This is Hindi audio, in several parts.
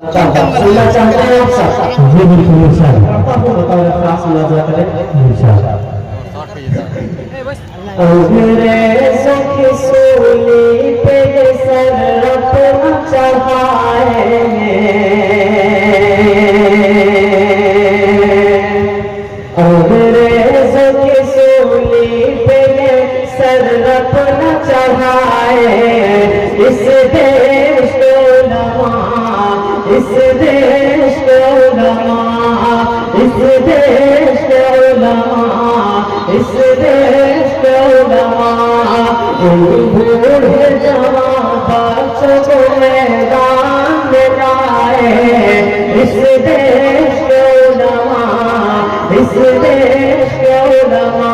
सुनना चाहते हैं आप सब? जी बिल्कुल इंशाअल्लाह। करता हूँ, बताओ क्लास मुलाजा करें इंशाअल्लाह। अंग्रेजों की सूली पे ये सर अपना चढ़ाएंगे, अंग्रेजों की सूली पे ये सर अपना चढ़ाए। इस देश को उलमा, इस देश को उलमा, इस देश को उलमा, इस देश को उलमा, उन बूढ़े जवान बच्चों को मैदान में लाए। इस देश को उलमा, इस देश को उलमा,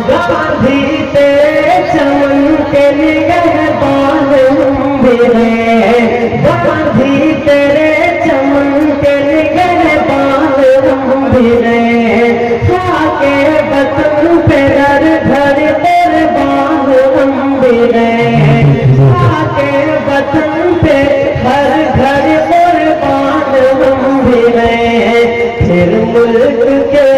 गांधी तेरे चमन के निगहबान हम भी हैं, गांधी तेरे चमन के निगहबान हम भी हैं। खाके वतन पे घर घर कुर्बान हम भी हैं, खाके वतन पे हर घर कुर्बान हम भी हैं। फिर मुल्क के,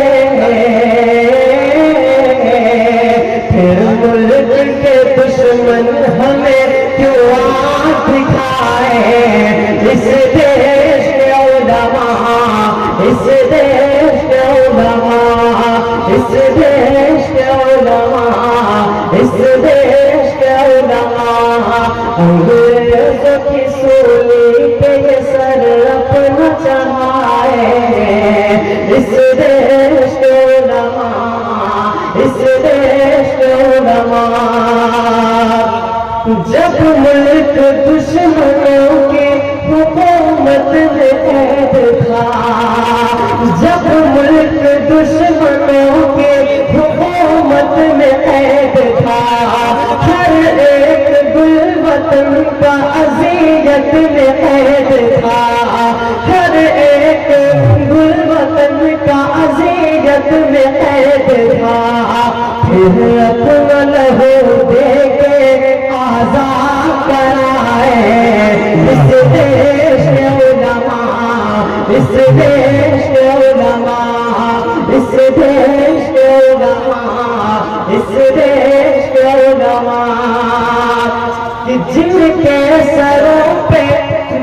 फिर मुल्क के दुश्मन हमें क्यों आँख दिखाए। इस देश के उलमा, इस देश के उलमा, इस देश के उलमा, इस देश के उलमा, अंग्रेजों की सूली पे ये सर अपना चढ़ाए। इस देश के उलमा, इस देश के उलमा, जब मुल्क दुश्मनों की हुकूमत में कैद था, जब मुल्क दुश्मनों की हुकूमत में कैद था, हर एक गुल वतन का अज़ियत में कैद था, हर एक गुल वतन का अज़ियत में कैद था। फिर अपना लहू देके आज़ाद कराए। इस देश के उलमा, इस देश के उलमा, इस देश के उलमा, इस देश के उलमा, जिनके सरों पे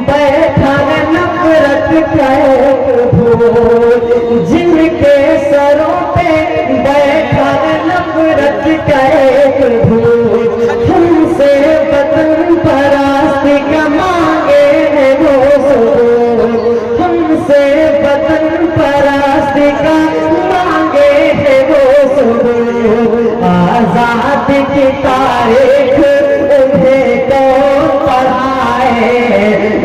बैठा नफरत का एक भूत, जिनके सरों पे बैठा नफरत का एक भूत, हमसे वतन परास्ती का मांगे हैं वो सबूत, हमसे वतन परास्ती का मांगे हैं वो सबूत। आजाद की तारीख उन्हें कौन पढ़ाए,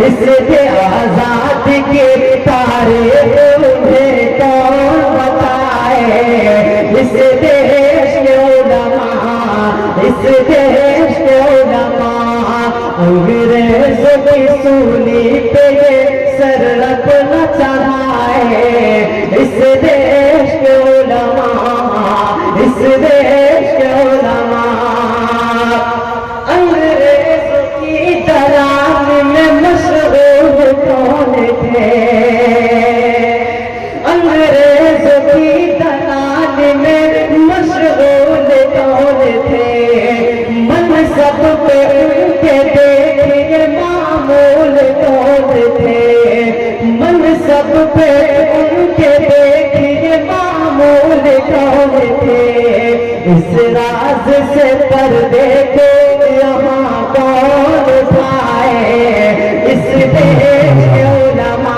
इसके आजाद की तारीख उन्हें कौन बताए। इस देश के उलमा, इस देश के उलमा, अंग्रेजों की सूली पे ये सर अपना चढ़ाए। इस देश के उलमा, इस देश के उलमा, अंग्रेजों की दलाल में मशहूर कौन थे, अंग्रेजों की दलाल में मशहूर कौन थे। मनसब पे उनके देखिए मामूल कौन थे, मनसब पे उनके देखिए मामूल कौन थे। इस राज से पर्दे को यहाँ कौन उठाए। इस देश के उलमा,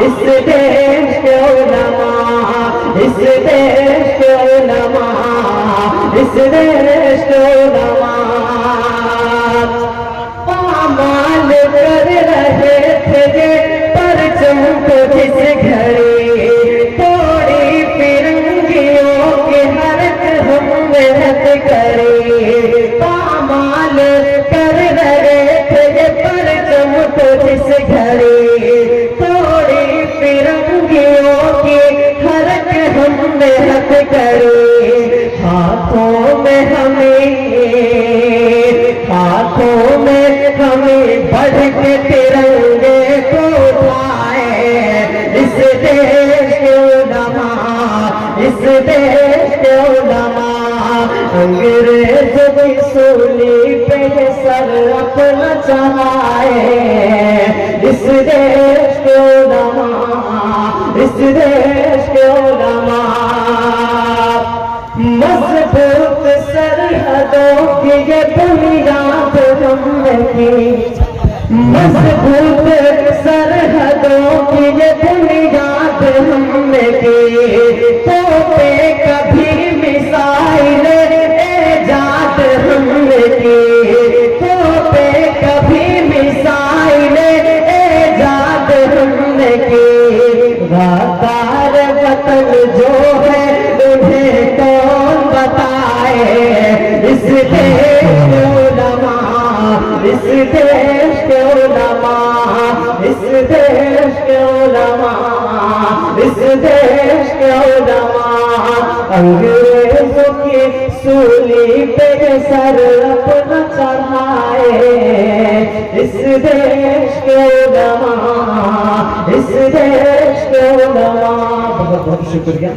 इस देश के उलमा, इस देश के उलमा, इस देश के उलमा, पामाल कर रहे थे ये परचम को जिस घड़ी, तोड़ी फिरंगियों की हरक हम मेहनत करी। पामाल कर रहे थे ये परचम को जिस घड़ी, तोड़ी फिरंगियों की हरक हम मेहनत करी। हाथों में हमें अंग्रेज भी सूली पे ये सर अपना चढ़ाए। इस देश के उलमा, इस देश के उलमा मजबूत सरहदों की ये बुनियाद हमने की, मजबूत सरहदों की ये बुनियाद हमने की। तोपे कभी मिसाइल एजाद हमने की, तोपे कभी मिसाइल एजाद हमने की। वफादार वतन जो है उन्हें कौन बताए। इस देश के उलमा, इस देश के उलमा, इस देश के उलमा, इस देश के उलमा अंग्रेजों की सूली पे सर अपना चढ़ाए। इस देश के उलमा, इस देश के उलमा। बहुत बहुत शुक्रिया।